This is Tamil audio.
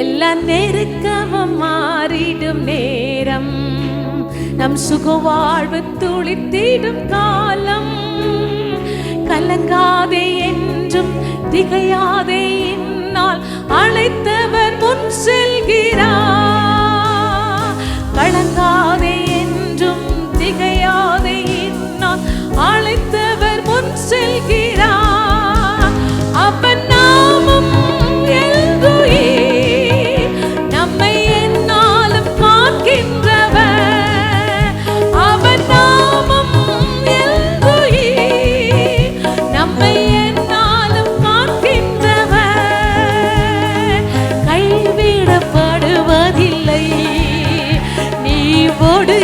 எல்லா நெருக்கமும் மாறிடும் நேரம், நம் சுகவாழ்வு துளித்திடும் காலம். கலங்காதே என்றும் திகையாதே, என்னால் அழைத்தவர் முன் செல்கிறார். கலங்காதே என்றும் திகையாதே, என்னால் அழைத்தவர் முன் செல்கிறார். அவன் நாமம் எல்ரோயி, நம்மை எந்நாளும் காக்கின்றவர். அவன் நாமம் எல்ரோயி, நம்மை எந்நாளும் காக்கின்றவர். கைவிடப்படுவதில்லை, நீ ஓடு